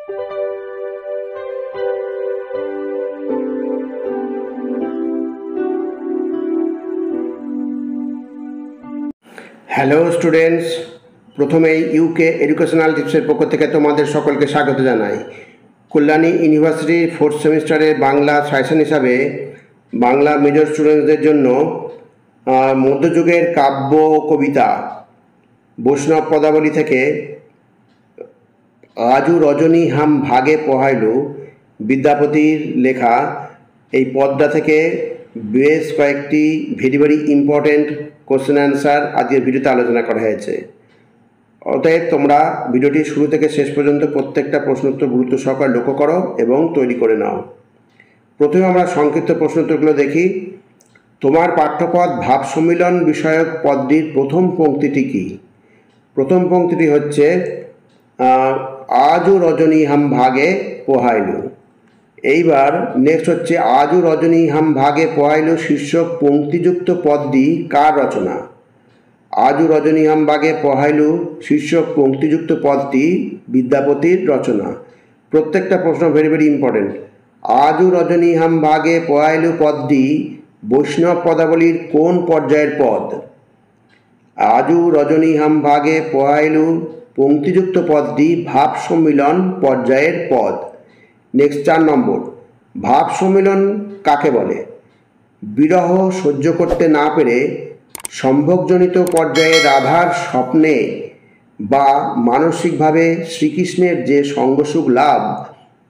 Hello students, প্রথমেই UK educational টিপসের পক্ষ থেকে তোমাদের সকলকে স্বাগত জানাই। কল্যাণী ইউনিভার্সিটির 4th সেমিস্টারের বাংলা সাজেশন হিসাবে বাংলা মেজর স্টুডেন্টসদের জন্য মধ্যযুগের কাব্য কবিতা বৈষ্ণব পদাবলী থেকে আজু রজনী হাম ভাগে পোহাইলু বিদ্যাপতির লেখা এই পদটা থেকে বেশ কয়েকটি ভেরি ইম্পর্টেন্ট কোশ্চেন অ্যান্সার আজকের ভিডিওতে আলোচনা করা হয়েছে। অতএব তোমরা ভিডিওটি শুরু থেকে শেষ পর্যন্ত প্রত্যেকটা প্রশ্নোত্তর গুরুত্ব সহকারে লক্ষ্য করো এবং তৈরি করে নাও। প্রথমে আমরা সংক্ষিপ্ত প্রশ্নোত্তরগুলো দেখি। তোমার পাঠ্যপদ ভাব সম্মিলন বিষয়ক পদটির প্রথম পংক্তিটি কী? প্রথম পংক্তিটি হচ্ছে আজু রজনী হাম ভাগে পোহাইলু। এইবার নেক্সট হচ্ছে আজু রজনী হাম ভাগে পোহাইলু শীর্ষক পংক্তিযুক্ত পদটি কার রচনা? আজু রজনী হাম ভাগে পোহাইলু শীর্ষক পংক্তিযুক্ত পদটি বিদ্যাপতির রচনা। প্রত্যেকটা প্রশ্ন ভেরি ইম্পর্টেন্ট। আজু রজনী হাম ভাগে পোহাইলু পদটি বৈষ্ণব পদাবলীর কোন পর্যায়ের পদ? আজু রজনী হাম ভাগে পোহাইলু পংক্তিযুক্ত পদটি ভাব সম্মিলন পর্যায়ের পদ। নেক্সট 4 নম্বর, ভাব সম্মিলন কাকে বলে? বিরহ সহ্য করতে না পেরে সম্ভোগজনিত পর্যায়ে রাধার স্বপ্নে বা মানসিকভাবে শ্রীকৃষ্ণের যে সঙ্গসুখ লাভ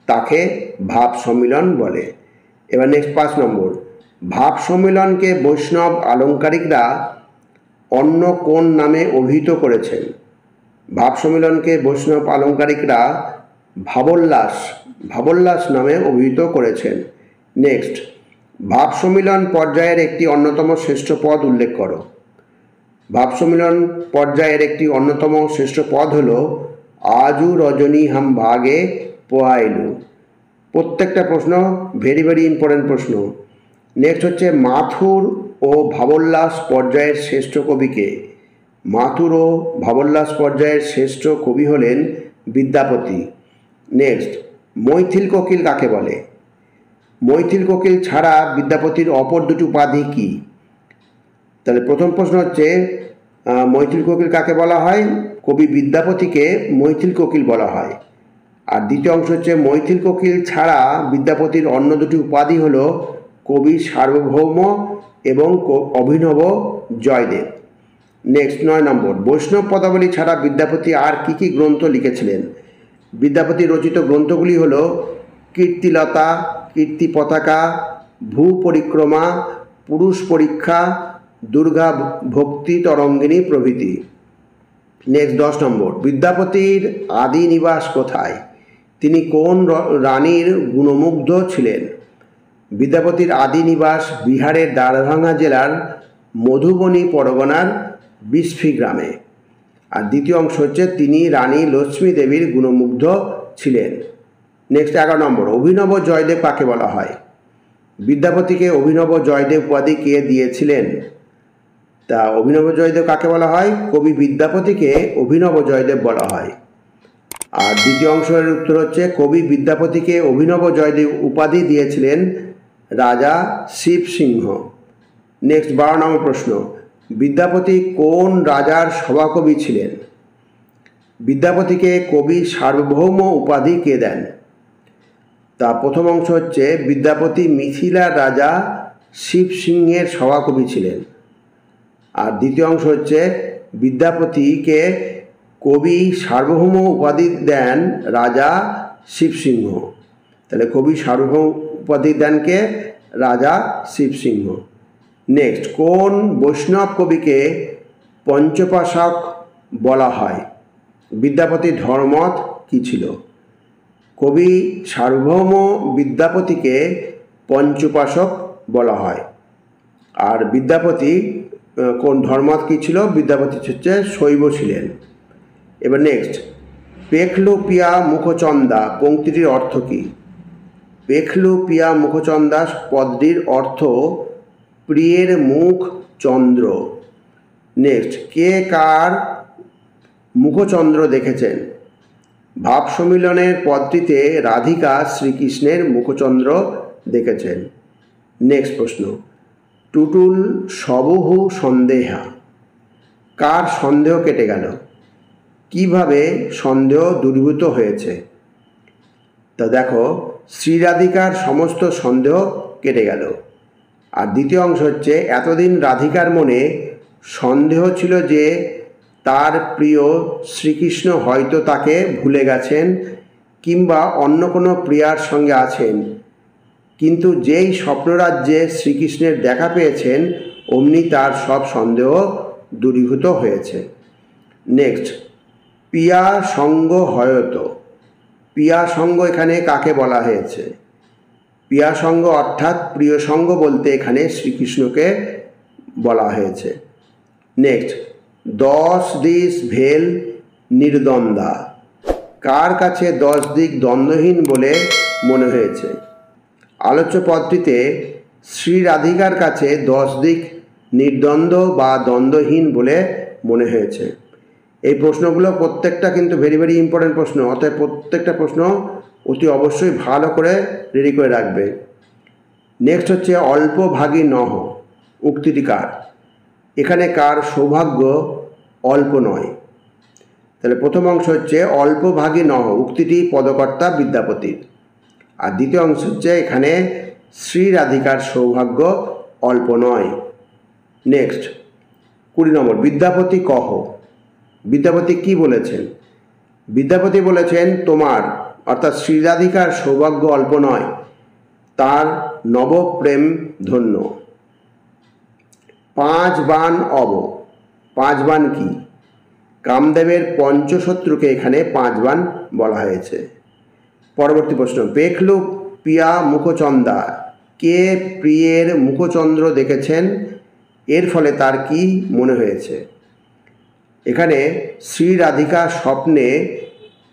তাকে ভাব সম্মিলন বলে। এবার নেক্সট 5 নম্বর, ভাব সম্মিলনকে বৈষ্ণব আলঙ্কারিকরা অন্য কোন নামে অভিহিত করেছেন? ভাব সম্মিলনকে বৈষ্ণব আলঙ্কারিকরা ভাবোল্লাস নামে অভিহিত করেছেন। নেক্সট, ভাব সম্মিলন পর্যায়ের একটি অন্যতম শ্রেষ্ঠ পদ উল্লেখ করো। ভাব সম্মিলন পর্যায়ের একটি অন্যতম শ্রেষ্ঠ পদ হল আজু রজনী হাম ভাগে পোহাইলু। প্রত্যেকটা প্রশ্ন ভেরি ইম্পর্টেন্ট প্রশ্ন। নেক্সট হচ্ছে মাথুর ও ভাবোল্লাস পর্যায়ের শ্রেষ্ঠ কবিকে? মাথুর ও ভাবোল্লাস পর্যায়ের শ্রেষ্ঠ কবি হলেন বিদ্যাপতি। নেক্সট, মৈথিল কোকিল কাকে বলে? মৈথিল কোকিল ছাড়া বিদ্যাপতির অপর দুটি উপাধি কী? তাহলে প্রথম প্রশ্ন হচ্ছে মৈথিল কোকিল কাকে বলা হয়? কবি বিদ্যাপতিকে মৈথিল কোকিল বলা হয়। আর দ্বিতীয় অংশ হচ্ছে মৈথিল কোকিল ছাড়া বিদ্যাপতির অন্য দুটি উপাধি হলো কবি সার্বভৌম এবং অভিনব জয়দেব। নেক্সট 9 নম্বর, বৈষ্ণব পদাবলী ছাড়া বিদ্যাপতি আর কী গ্রন্থ লিখেছিলেন? বিদ্যাপতি রচিত গ্রন্থগুলি হল কীর্তিলতা, কীর্তি পতাকা, ভূ পরিক্রমা, পুরুষ পরীক্ষা, দুর্গা ভক্তি তরঙ্গিনী প্রভৃতি। নেক্সট 10 নম্বর, বিদ্যাপতির আদি নিবাস কোথায়? তিনি কোন রানীর গুণমুগ্ধ ছিলেন? বিদ্যাপতির আদি নিবাস বিহারের দ্বারভাঙা জেলার মধুবনী পরগনার বিস্ফি গ্রামে। আর দ্বিতীয় অংশ হচ্ছে তিনি রানী লক্ষ্মী দেবীর গুণমুগ্ধ ছিলেন। নেক্সট 11 নম্বর, অভিনব জয়দেব কাকে বলা হয়? বিদ্যাপতিকে অভিনব জয়দেব উপাধি কে দিয়েছিলেন? তা অভিনব জয়দেব কাকে বলা হয়? কবি বিদ্যাপতিকে অভিনব জয়দেব বলা হয়। আর দ্বিতীয় অংশের উত্তর হচ্ছে কবি বিদ্যাপতিকে অভিনব জয়দেব উপাধি দিয়েছিলেন রাজা শিব সিংহ। নেক্সট 12 নম্বর প্রশ্ন, বিদ্যাপতি কোন রাজার সভাকবি ছিলেন? বিদ্যাপতিকে কবি সার্বভৌম উপাধি কে দেন? তা প্রথম অংশ হচ্ছে বিদ্যাপতি মিথিলার রাজা শিব সিংহের সভাকবি ছিলেন। আর দ্বিতীয় অংশ হচ্ছে বিদ্যাপতিকে কবি সার্বভৌম উপাধি দেন রাজা শিব সিংহ। তাহলে কবি সার্বভৌম উপাধি দেন কে? রাজা শিব সিংহ। নেক্সট, কোন বৈষ্ণব কবিকে পঞ্চপাশক বলা হয়? বিদ্যাপতির ধর্মমত কী ছিল? কবি সার্বভৌম বিদ্যাপতিকে পঞ্চপাশক বলা হয়। আর বিদ্যাপতি কোন ধর্মমত কী ছিল? বিদ্যাপতি হচ্ছে শৈব ছিলেন। এবার নেক্সট, পেখলু পিয়া মুখচন্দা পংক্তিটির অর্থ কী? পেখলু পিয়া মুখচন্দা পদটির অর্থ প্রিয়ের মুখ চন্দ্র। নেক্সট, কে কার মুখচন্দ্র দেখেছেন? ভাব সম্মিলনের পদটিতে রাধিকা শ্রীকৃষ্ণের মুখচন্দ্র দেখেছেন। নেক্সট প্রশ্ন, টুটুল সবহু সন্দেহা, কার সন্দেহ কেটে গেল? কিভাবে সন্দেহ দূরীভূত হয়েছে? তা দেখো, শ্রীরাধিকার সমস্ত সন্দেহ কেটে গেল। আর দ্বিতীয় অংশ হচ্ছে, এতদিন রাধিকার মনে সন্দেহ ছিল যে তার প্রিয় শ্রীকৃষ্ণ হয়তো তাকে ভুলে গেছেন কিংবা অন্য কোনো প্রিয়ার সঙ্গে আছেন, কিন্তু যেই স্বপ্নরাজ্যে শ্রীকৃষ্ণের দেখা পেয়েছেন অমনি তার সব সন্দেহ দূরীভূত হয়েছে। নেক্সট, পিয়া সঙ্গ হয়ত, পিয়া সঙ্গ এখানে কাকে বলা হয়েছে? পিয়া সঙ্গ অর্থাৎ প্রিয় সঙ্গ বলতে এখানে শ্রীকৃষ্ণকে বলা হয়েছে। নেক্সট, 10 দিশ ভেল নির্দ্বন্দ্বা, কার কাছে 10 দিক দ্বন্দ্বহীন বলে মনে হয়েছে? আলোচ্য পদটিতে শ্রীরাধিকার কাছে 10 দিক নির্দ্বন্দ্ব বা দ্বন্দ্বহীন বলে মনে হয়েছে। এই প্রশ্নগুলো প্রত্যেকটা কিন্তু ভেরি ভেরি ইম্পর্টেন্ট প্রশ্ন, অতএব প্রত্যেকটা প্রশ্ন অতি অবশ্যই ভালো করে রেডি করে রাখবে। নেক্সট হচ্ছে, অল্প ভাগী নহ, উক্তিটি কার? এখানে কার সৌভাগ্য অল্প নয়? তাহলে প্রথম অংশ হচ্ছে অল্প ভাগী নহ, উক্তিটি পদকর্তা বিদ্যাপতির। আর দ্বিতীয় অংশ হচ্ছে এখানে শ্রীরাধিকার সৌভাগ্য অল্প নয়। নেক্সট 20 নম্বর, বিদ্যাপতি কহ, বিদ্যাপতি কি বলেছেন? বিদ্যাপতি বলেছেন, তোমার অর্থাৎ শ্রীরাধিকার সৌভাগ্য অল্প নয়, তার নবপ্রেম ধন্য। 5 বাণ অব, 5 বাণ কি? কামদেবের পঞ্চশত্রুকে এখানে 5 বাণ বলা হয়েছে। পরবর্তী প্রশ্ন, পেখলু পিয়া মুখচন্দা, কে প্রিয়ের মুখচন্দ্র দেখেছেন, এর ফলে তার কি মনে হয়েছে? এখানে শ্রীরাধিকা স্বপ্নে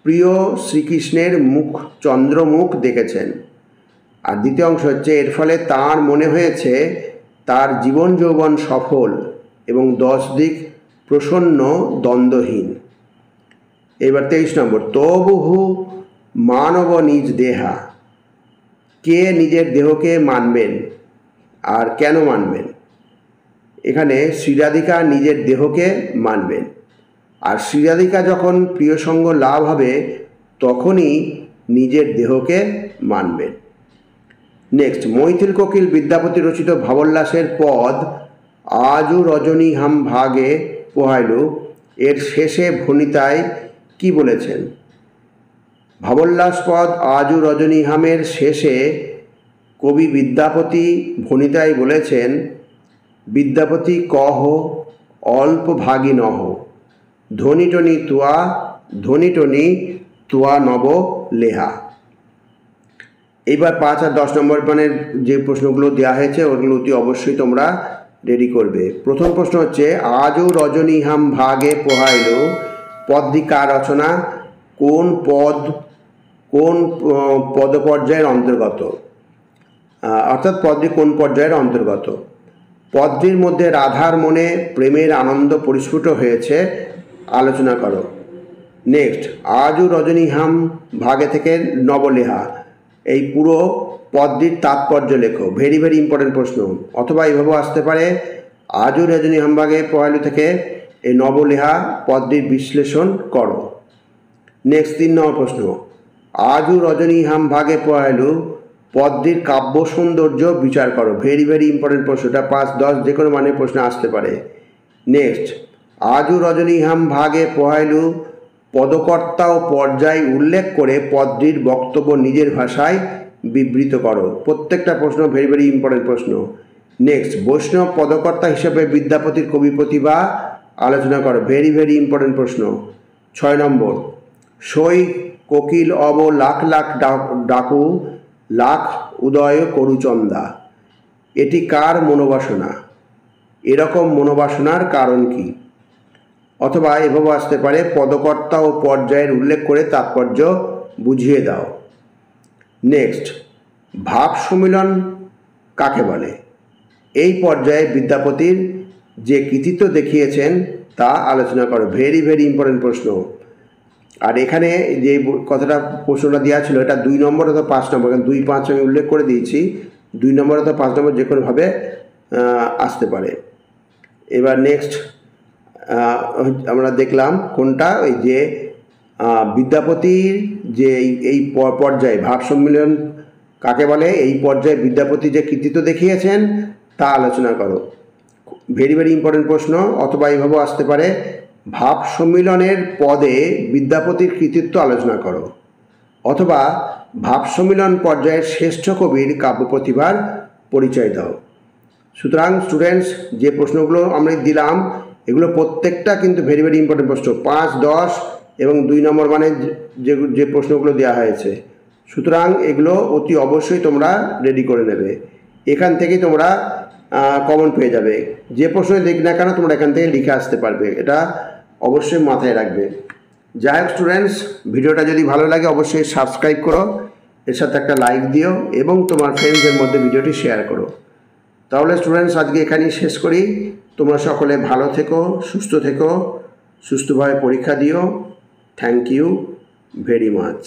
প্রিয় শ্রীকৃষ্ণের মুখ চন্দ্রমুখ দেখেছেন। আর দ্বিতীয় অংশ হচ্ছে, এর ফলে তার মনে হয়েছে তার জীবন যৌবন সফল এবং 10 দিক প্রসন্ন দ্বন্দ্বহীন। এবার 23 নম্বর, তবুহু মানব নিজ দেহা, কে নিজের দেহকে মানবেন আর কেন মানবেন? এখানে শ্রীরাধিকা নিজের দেহকে মানবেন, আর শ্রীরাধিকা যখন প্রিয় সঙ্গ লাভ হবে তখনই নিজের দেহকে মানবেন। নেক্সট, মৈথিল কোকিল বিদ্যাপতি রচিত ভাবোল্লাসের পদ আজু রজনী হাম ভাগে পোহাইলু এর শেষে ভণিতায় কি বলেছেন? ভাবোল্লাস পদ আজু রজনী হামের শেষে কবি বিদ্যাপতি ভণিতায় বলেছেন, বিদ্যাপতি কহ অল্প ভাগী নহ, ধনিটনি তুয়া, ধনিটনি তুয়া নব লেহা। এইবার 5 আর 10 নম্বর মানের যে প্রশ্নগুলো দেওয়া হয়েছে ওগুলো অতি অবশ্যই তোমরা রেডি করবে। প্রথম প্রশ্ন হচ্ছে, আজও রজনী হাম ভাগে পোহাইল, পদটি কার রচনা? কোন পদপর্যায়ের অন্তর্গত? অর্থাৎ পদটি কোন পর্যায়ের অন্তর্গত? পদটির মধ্যে রাধার মনে প্রেমের আনন্দ পরিস্ফুট হয়েছে, আলোচনা করো। নেক্সট, আজও রজনী হাম ভাগে থেকে নবলেহা, এই পুরো পদটির তাৎপর্য লেখো। ভেরি ভেরি ইম্পর্টেন্ট প্রশ্ন। অথবা এইভাবেও আসতে পারে, আজও রজনী হাম ভাগে পহাইলু থেকে এই নবলেহা পদটির বিশ্লেষণ করো। নেক্সট 3 নম্বর প্রশ্ন, আজও রজনী হাম ভাগে পহাইলু পদটির কাব্য সৌন্দর্য বিচার করো। ভেরি ভেরি ইম্পর্টেন্ট প্রশ্ন, এটা 5, 10 যে কোনো মানে প্রশ্ন আসতে পারে। নেক্সট, আজও রজনী হাম ভাগে পহাইলু পদকর্তা ও পর্যায় উল্লেখ করে পদটির বক্তব্য নিজের ভাষায় বিবৃত করো। প্রত্যেকটা প্রশ্ন ভেরি ভেরি ইম্পর্টেন্ট প্রশ্ন। নেক্সট, বৈষ্ণব পদকর্তা হিসেবে বিদ্যাপতির কবি প্রতিভা আলোচনা করো। ভেরি ভেরি ইম্পর্টেন্ট প্রশ্ন। 6 নম্বর, সই কোকিল অব লাখ লাখ ডাকু লাখ উদয় করুচন্দা, এটি কার মনোবাসনা? এরকম মনোবাসনার কারণ কি? অথবা এভাবে আসতে পারে, পদকর্তা ও পর্যায়ের উল্লেখ করে তাৎপর্য বুঝিয়ে দাও। নেক্সট, ভাব সম্মিলন কাকে বলে? এই পর্যায়ে বিদ্যাপতির যে কৃতিত্ব দেখিয়েছেন তা আলোচনা করো। ভেরি ভেরি ইম্পর্টেন্ট প্রশ্ন। আর এখানে যে কথাটা প্রশ্নটা দেওয়া ছিল এটা 2 নম্বর অথবা 5 নম্বর, কারণ 2, 5 আমি উল্লেখ করে দিয়েছি, 2 নম্বর অথবা 5 নম্বর যে কোনোভাবে আসতে পারে। এবার নেক্সট আমরা দেখলাম কোনটা, ওই যে বিদ্যাপতির যে এই পর্যায়ে ভাব সম্মিলন কাকে বলে, এই পর্যায়ে বিদ্যাপতি যে কৃতিত্ব দেখিয়েছেন তা আলোচনা করো। ভেরি ভেরি ইম্পর্টেন্ট প্রশ্ন। অথবা এইভাবেও আসতে পারে, ভাব সম্মিলনের পদে বিদ্যাপতির কৃতিত্ব আলোচনা করো। অথবা ভাব সম্মিলন পর্যায়ের শ্রেষ্ঠ কবির কাব্য প্রতিভার পরিচয় দাও। সুতরাং স্টুডেন্টস, যে প্রশ্নগুলো আমরা দিলাম এগুলো প্রত্যেকটা কিন্তু ভেরি ভেরি ইম্পর্টেন্ট প্রশ্ন, 5, 10 এবং 2 নম্বর মানে যে প্রশ্নগুলো দেওয়া হয়েছে। সুতরাং এগুলো অতি অবশ্যই তোমরা রেডি করে নেবে, এখান থেকেই তোমরা কমন পেয়ে যাবে। যে প্রশ্নই দেখ না কেন তোমরা এখান থেকে লিখে আসতে পারবে, এটা অবশ্যই মাথায় রাখবে। যাই হোক স্টুডেন্টস, ভিডিওটা যদি ভালো লাগে অবশ্যই সাবস্ক্রাইব করো, এর সাথে একটা লাইক দিও এবং তোমার ফ্রেন্ডসদের মধ্যে ভিডিওটি শেয়ার করো। তাহলে স্টুডেন্টস আজকে এখানেই শেষ করি। তোমরা সকলে ভালো থেকো, সুস্থভাবে পরীক্ষা দিও। Thank you very much.